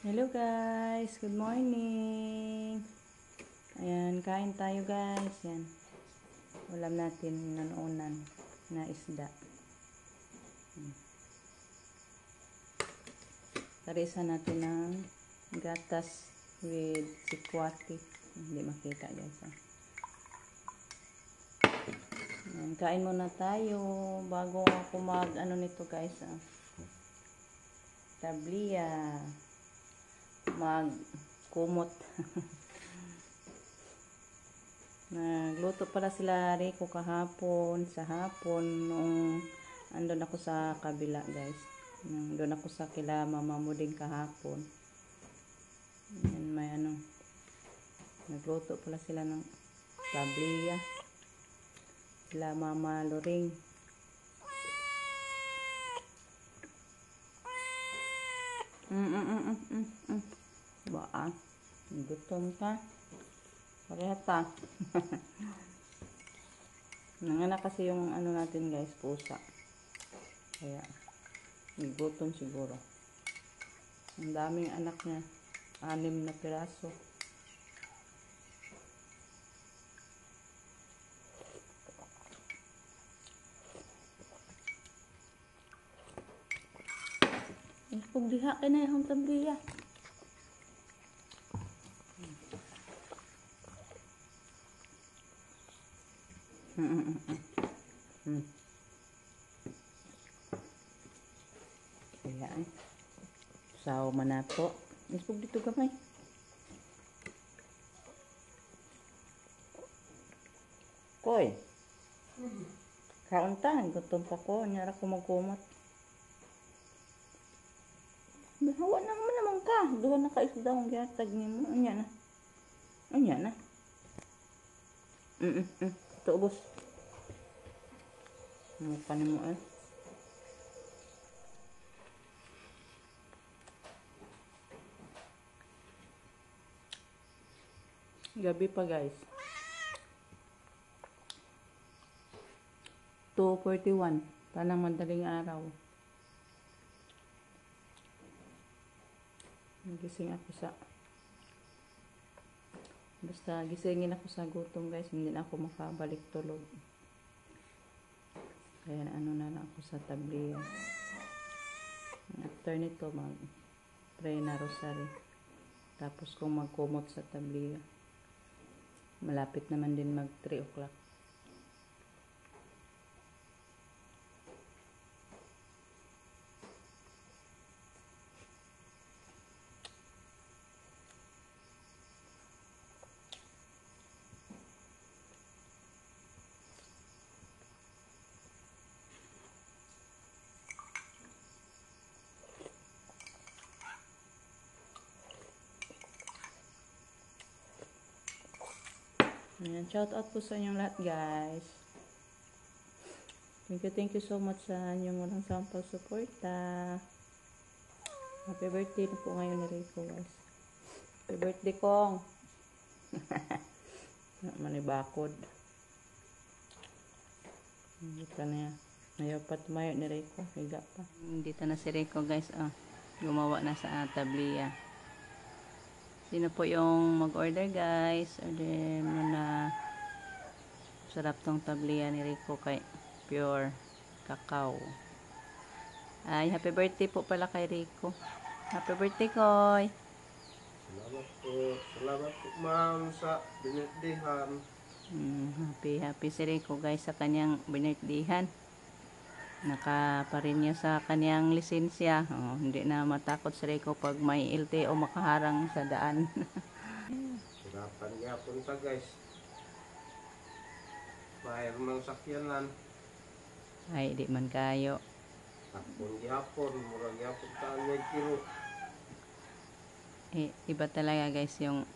Hello guys, good morning. Ayan, kain tayo guys. Yan. Ulam natin nanuunan na isda. Tarisan natin ng gatas with sikwati. Hindi makita guys. Ayan, kain muna tayo bago ako mag nito guys. Tabliya. Magkumot. Nagluto pala sila Rico kahapon, sa hapon, nung andun ako sa kabila guys. Andun ako sa kila mama mo din kahapon. Yan, may nagluto pala sila ng tabliya. Sila mama Loring. Ba, gutom ka. Parehata. Nanganak kasi yung natin guys, pusa. Kaya, gutom siguro. Ang daming anak niya. 6 na piraso. Kung diha ka na yung tabliya. Kaya saw manato. Isbog dito gamay. Koy. Kaunta, gutom pa ko. Nyara ko magkumot. Hawa naman ka. Duha na ka-isda akong gihatag nimo. Anya na. Anya na. Ito ubos. Ano pa nimo Gabi pa guys. 2:41. Tanang madaling araw. Gising ako basta gisingin ako sa gutom guys, hindi na ako makabalik tulog. Kaya na lang ako sa tabliya. After nito mag-pray na rosary. Tapos kung magkumot sa tabliya. Malapit naman din mag 3 o'clock. Ayan, shout out po sa inyong lahat guys. Thank you so much sa inyong walang sampal suporta. Happy birthday na po ngayon ni Rico guys. Happy birthday kong. Manibakod. Dito na yan. Ayaw pa tumayo ni Rico. Higa pa. Dito na si Rico guys. Gumawa na sa tabliya. Sino po yung mag-order guys? Order mo na. Sarap tong tabliya ni Rico kay pure cacao. Ay, happy birthday po pala kay Rico. Happy birthday, Koy. Salamat po. Salamat po ma'am sa binirthdayan. Happy si Rico guys sa kanyang binirthdayan. Nakaparin niya sa kanyang lisensya. Hindi na matakot si Rico pag may LTO makaharang sa daan. Sirapan niya punta guys. Bayar ng sakyanan. Ay, di man kayo. Takpon gyapon, murag gyapon ta ang kilo. Iba talaga guys yung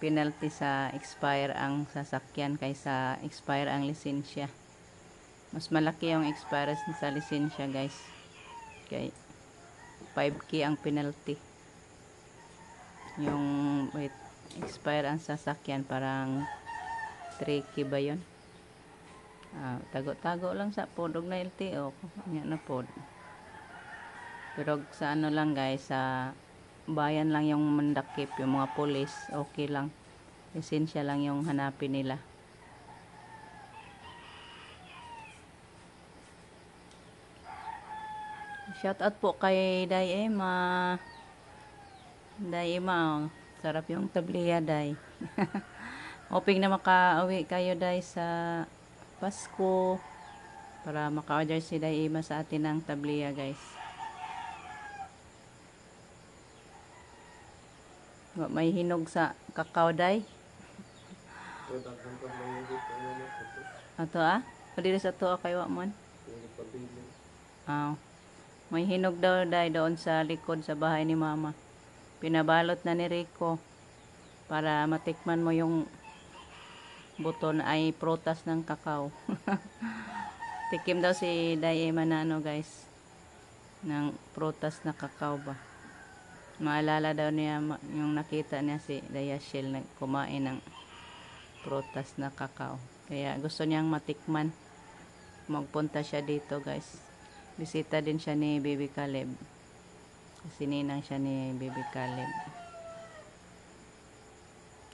penalty sa expire ang sasakyan kaysa expire ang lisensya. Mas malaki yung expire sa lisensya guys. Kay 5K ang penalty. Yung expire ang sasakyan parang 3K ba yun? Tago-tago lang sa podog na LTO. Yan na pod. Pero sa lang guys, sa bayan lang yung mandakip, yung mga pulis, okay lang. Esensya lang yung hanapin nila. Shout out po kay Day Emma. Day Emma, oh. Sarap yung tabliya, Day. Hoping na makauwi kayo, Day, sa Pasko. Para maka-order si Day Emma sa atin ng tabliya, guys. May hinog sa kakao, Day. Kaya daghang pa lang dito ano tapos Ato Padili sa to kay Wamon. hindi pabili. May hinog daw, Day, doon sa likod sa bahay ni Mama. Pinabalot na ni Rico para matikman mo yung buto na ay prutas ng kakao. Tikim daw si Day Emma na guys, ng prutas na kakao ba. Maalala daw niya yung nakita niya si Dayashel na kumain ng prutas na kakao. Kaya gusto niyang matikman. Magpunta siya dito, guys. Bisita din siya ni Baby Caleb. Kasi ninang siya ni Baby Caleb.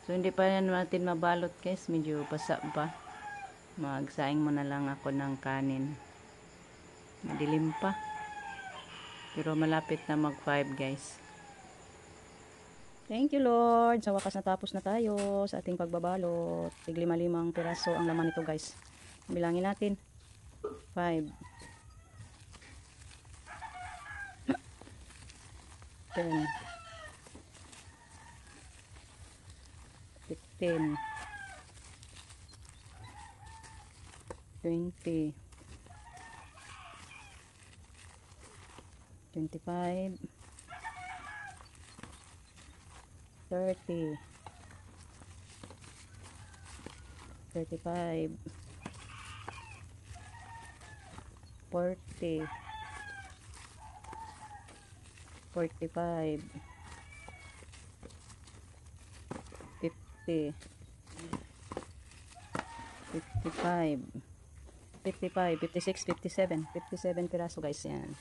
So hindi pa yan natin mabalot, guys. Medyo basa pa. Magsaing muna lang ako ng kanin. Madilim pa. Pero malapit na mag 5, guys. Thank you, Lord. Sa wakas natapos na tayo sa ating pagbabalot. Tig-5 piraso ang laman nito, guys. Bilangin natin. 5 10 15 20 25 30 35 40 45 50 55 55 56 57 piraso, guys. Yan,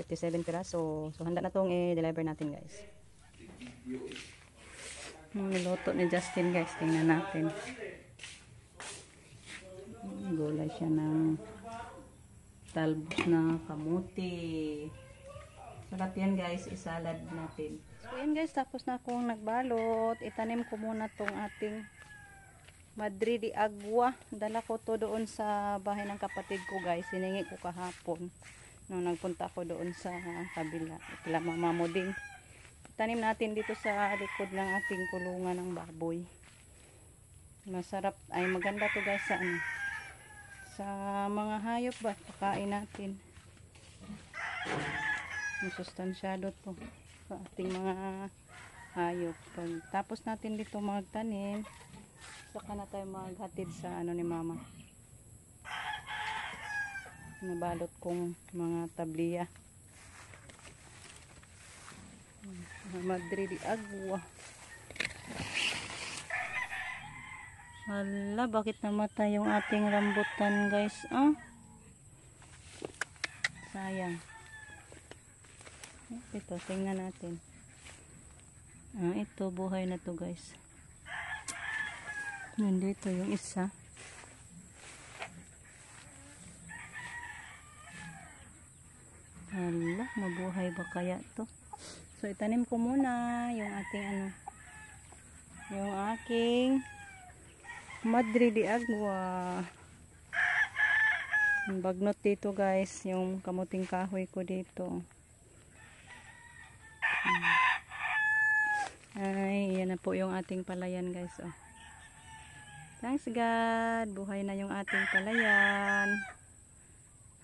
57 piraso. So handa na tong i-deliver natin, guys. Niluto ni Justin, guys. Tingnan natin. Gulay siya ng talbos na kamuti. Sarap yan, guys. Isalad natin. So yan, guys. Tapos na akong nagbalot. Itanim ko muna tong ating Madre de Agua. Dala ko to doon sa bahay ng kapatid ko, guys. Siningi ko kahapon nung nagpunta ako doon sa kabila. Kila Mama Moding. Tanim natin dito sa likod ng ating kulungan ng baboy. Masarap. Ay, maganda to, guys, sa sa mga hayop ba. Pakain natin. Masustansyado to sa ating mga hayop. Tapos natin dito magtanim, saka na tayo maghatid sa ni Mama. Nabalot kong mga tabliya. Madre de Agua. Hala, bakit namatay yung ating rambutan, guys? Sayang. Ito, tingnan natin. Ito, buhay na to, guys. Nandito yung isa. Hala, mabuhay ba kaya to? So, itanim ko muna yung ating yung aking Madre de Agua. Ang bagnot dito, guys, yung kamuting kahoy ko dito. Ay, yan na po yung ating palayan, guys. Thanks, God. Buhay na yung ating palayan.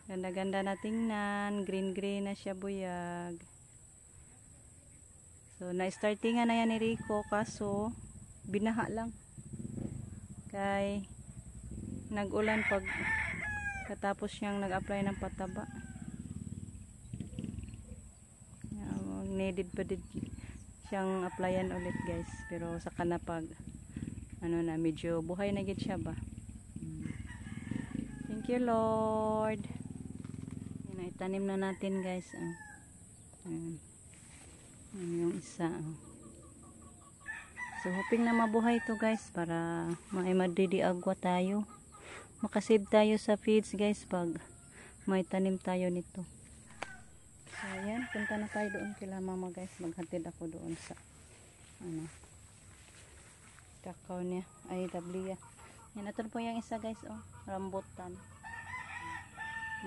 Ganda-ganda na tingnan. Green-green na siya, buyag. So, na-startingan na yan ni Rico, kaso binaha lang. Kay nag-ulan pag katapos niyang nag-apply ng pataba. Needed pa din siyang applyan ulit, guys. Pero saka na pag na medyo buhay na gid siya ba. Thank you, Lord. Yan, itanim na natin, guys. Yung isa. Oh. So, hoping na mabuhay to guys para maddidiagwa tayo. Makasave tayo sa feeds guys pag may tanim tayo nito. So, ayan. Punta na tayo doon kila mama guys. Maghatid ako doon sa kakao niya. Ay, tablia. Yan, ito po yung isa guys. Oh, rambutan.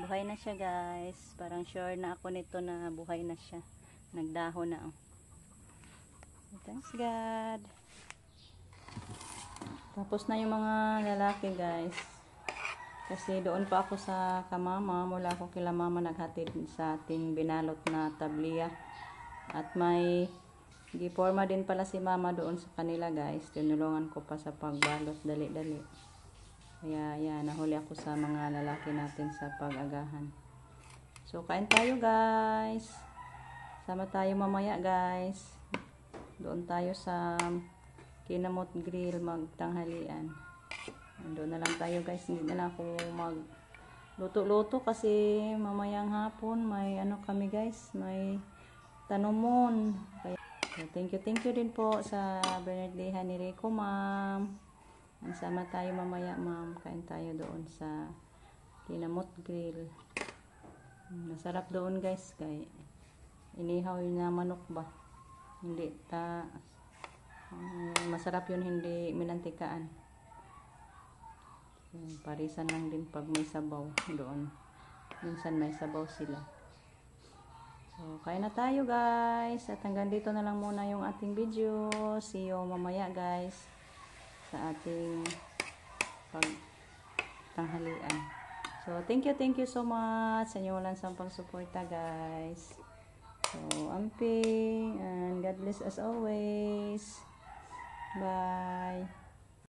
Buhay na siya guys. Parang sure na ako nito na buhay na siya. Nagdahon na. Oh. Thanks God. Tapos na yung mga lalaki guys. Kasi doon pa ako sa kamama. Mula ako kila mama naghatid sa ating binalot na tablia. At may giporma din pala si mama doon sa kanila guys. Tinulungan ko pa sa pagbalot dali-dali. Kaya yan, nahuli ako sa mga lalaki natin sa pag-agahan. So kain tayo guys. Sama tayo mamaya guys. Doon tayo sa Kinamot Grill magtanghalian. Doon na lang tayo guys. Hindi na lang ako magluto-luto kasi mamayang hapon may kami guys. May tanumon. Kaya, so, thank you din po sa birthday ni Rico ma'am. Sama tayo mamaya ma'am. Kain tayo doon sa Kinamot Grill. Masarap doon guys. Kaya inihaw yun na manok ba. Hindi masarap yun, hindi minantikaan. Parisan lang din pag may sabaw doon. Minsan may sabaw sila. So, kain na tayo guys. At hanggang dito na lang muna yung ating video. See you mamaya guys sa ating pagtanghalian. So, thank you so much sa inyo walang sampang suporta guys. So, amping and God bless as always. Bye.